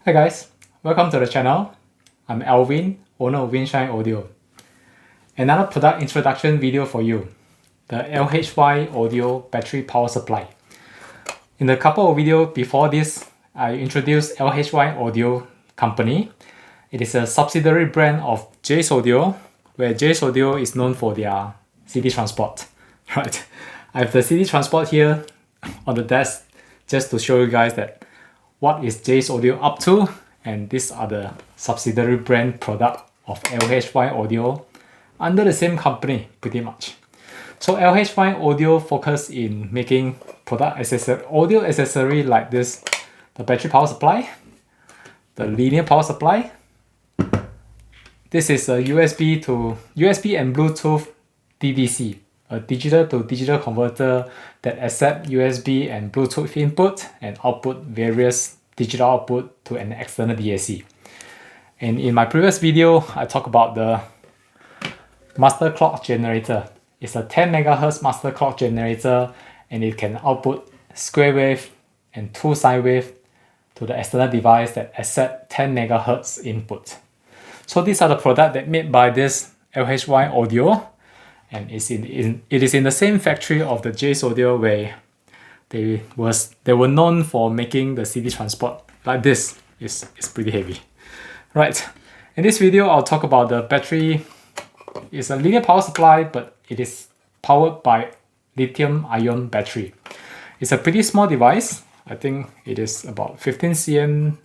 Hi guys, welcome to the channel. I'm Alvin, owner of LHY Audio. Another product introduction video for you, the LHY Audio battery power supply. In the couple of videos before this, I introduced LHY Audio company. It is a subsidiary brand of J's Audio, where J's Audio is known for their CD transport. Right, I have the CD transport here on the desk just to show you guys that what is J's Audio up to, and these are the subsidiary brand product of LHY Audio under the same company pretty much. So LHY Audio focus in making product audio accessory like this, the battery power supply, the linear power supply. This is a USB and Bluetooth DDC, a digital to digital converter that accepts USB and Bluetooth input and output various digital output to an external DAC. And in my previous video, I talked about the master clock generator. It's a 10 MHz master clock generator, and it can output square wave and 2 sine wave to the external device that accept 10 MHz input. So these are the products that made by this LHY Audio, and it is in the same factory of the J's Audio, where they were known for making the CD transport like this. It's pretty heavy. Right, in this video I'll talk about the battery. It's a linear power supply, but it is powered by lithium-ion battery. It's a pretty small device. I think it is about 15 cm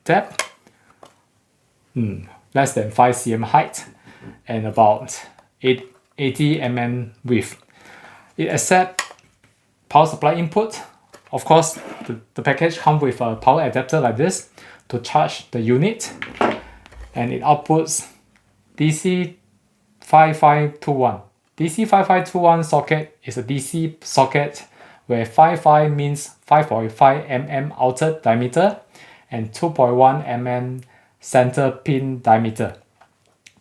depth, less than 5 cm height, and about 80 mm width. It accepts power supply input. Of course, the package comes with a power adapter like this to charge the unit, and it outputs DC 5521. DC 5521 socket is a DC socket where 55 means 5.5 mm outer diameter and 2.1 mm center pin diameter.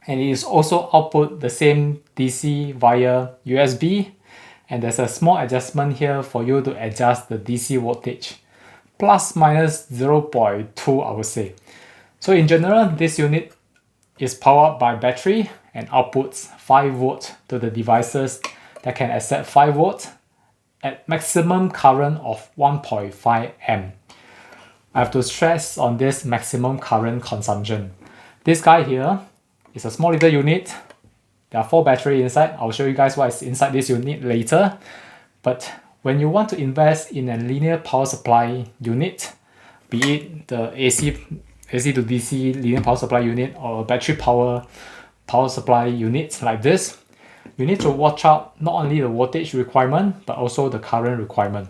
And it is also output the same DC via USB, and there's a small adjustment here for you to adjust the DC voltage, plus minus 0.2 I would say. So in general, this unit is powered by battery and outputs 5 volts to the devices that can accept 5 volts at maximum current of 1.5 amp. I have to stress on this maximum current consumption. This guy here is a small little unit. There are 4 batteries inside. I'll show you guys what is inside this unit later. But when you want to invest in a linear power supply unit, be it the AC to DC linear power supply unit or a battery power supply unit like this, you need to watch out not only the voltage requirement but also the current requirement.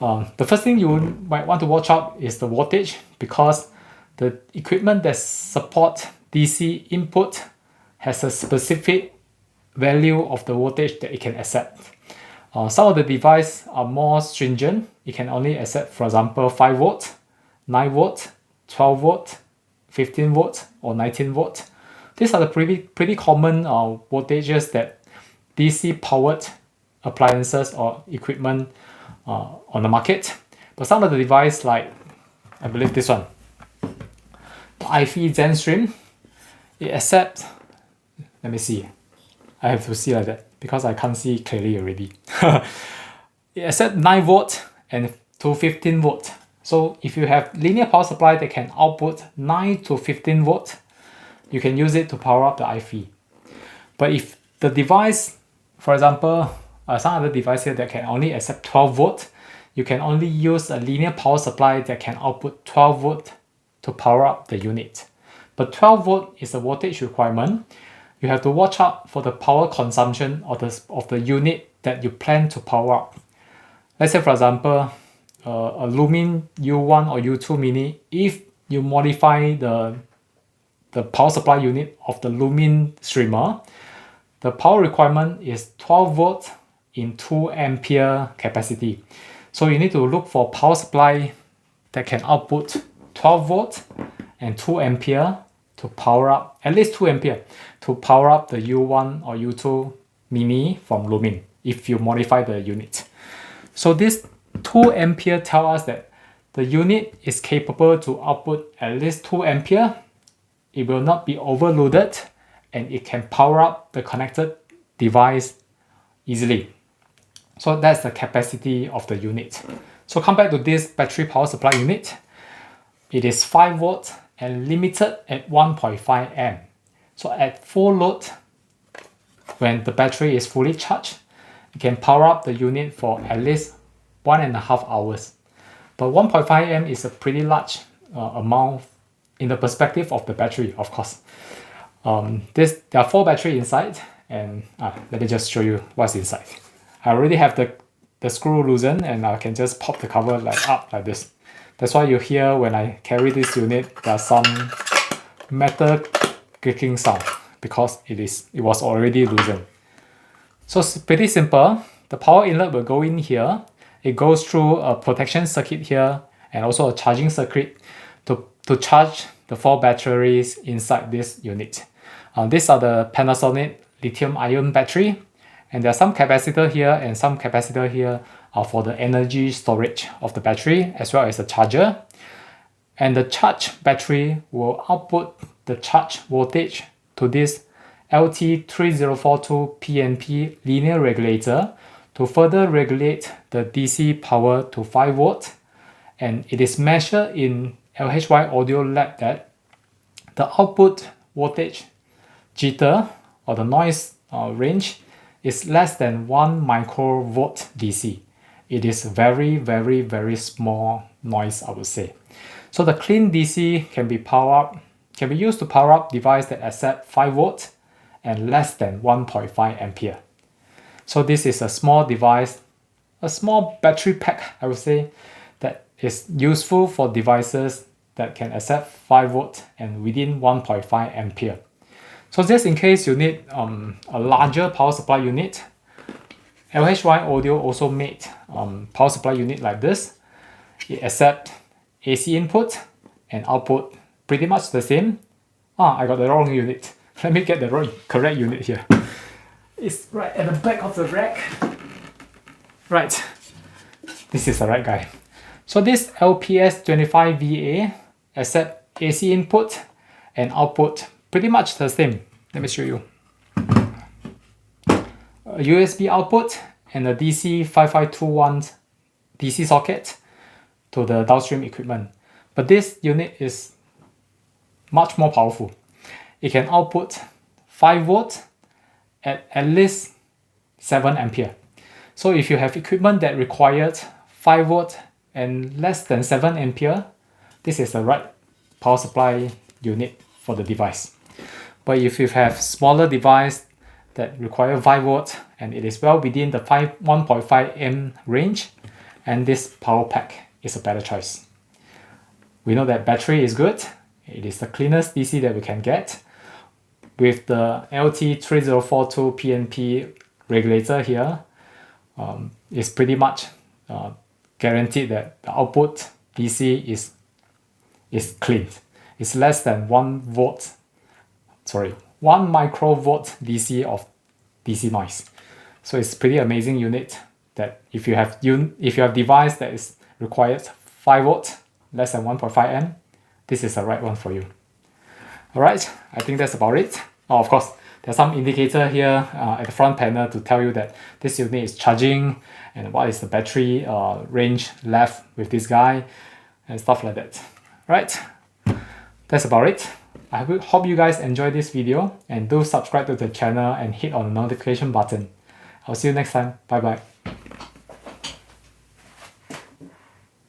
The first thing you might want to watch out is the voltage, because the equipment that support DC input has a specific value of the voltage that it can accept. Some of the devices are more stringent. It can only accept, for example, 5 volts, 9 volts, 12 volts, 15 volts, or 19 volts. These are the pretty common voltages that DC powered appliances or equipment on the market. But some of the devices, like I believe this one, the iFi ZenStream, it accepts, let me see, I have to see like that because I can't see clearly already. It accepts 9 volts and to 15 volts. So if you have linear power supply that can output 9 to 15 volts, you can use it to power up the iFi. But if the device, for example, some other device here that can only accept 12 volts, you can only use a linear power supply that can output 12 volts to power up the unit. But 12 volt is the voltage requirement. You have to watch out for the power consumption of the unit that you plan to power up. Let's say, for example, a Lumin U1 or U2 Mini. If you modify the power supply unit of the Lumin streamer, the power requirement is 12 volts in 2 ampere capacity. So you need to look for power supply that can output 12 volts and 2 ampere to power up, at least 2 ampere, to power up the U1 or U2 Mini from Lumin if you modify the unit. So this 2 ampere tell us that the unit is capable to output at least 2 ampere. It will not be overloaded, and it can power up the connected device easily. So that's the capacity of the unit. So come back to this battery power supply unit. It is 5 volts and limited at 1.5 amp. So at full load, when the battery is fully charged, it can power up the unit for at least 1.5 hours. But 1.5 amp is a pretty large amount in the perspective of the battery, of course. There are 4 batteries inside, and let me just show you what's inside. I already have the screw loosened, and I can just pop the cover up like this. That's why you hear when I carry this unit, there's some metal clicking sound because it was already loosened. So it's pretty simple. The power inlet will go in here. It goes through a protection circuit here and also a charging circuit to charge the 4 batteries inside this unit. These are the Panasonic lithium-ion battery, and there are some capacitor here and some capacitor here for the energy storage of the battery as well as the charger. And the charge battery will output the charge voltage to this LT3042 PNP linear regulator to further regulate the DC power to 5 volt. And it is measured in LHY Audio Lab that the output voltage jitter or the noise range is less than 1 microvolt DC. It is very, very, very small noise, I would say. So the clean DC can be used to power up device that accept 5 volt and less than 1.5 ampere. So this is a small device, a small battery pack, I would say, that is useful for devices that can accept 5 volt and within 1.5 ampere. So just in case you need a larger power supply unit, LHY Audio also made power supply unit like this. It accepts AC input and output pretty much the same. I got the wrong unit. Let me get the correct unit here. It's right at the back of the rack. Right, this is the right guy. So this LPS 25VA accepts AC input and output pretty much the same. Let me show you. A USB output and a DC 5521 DC socket to the downstream equipment. But this unit is much more powerful. It can output 5 volt at least 7 ampere. So if you have equipment that requires 5 volt and less than 7 ampere, this is the right power supply unit for the device. But if you have smaller device that require 5 volt and it is well within the 1.5 amp range, and this power pack is a better choice. We know that battery is good. It is the cleanest DC that we can get. With the LT3042 PNP regulator here, it's pretty much guaranteed that the output DC is clean. It's less than 1 microvolt DC of DC noise. So it's pretty amazing unit that if you have device that is required 5 volt, less than 1.5 amp, this is the right one for you. Alright, I think that's about it. Of course, there's some indicator here at the front panel to tell you that this unit is charging and what is the battery range left with this guy and stuff like that. Right, that's about it. I hope you guys enjoyed this video, and do subscribe to the channel and hit on the notification button. I'll see you next time. Bye bye.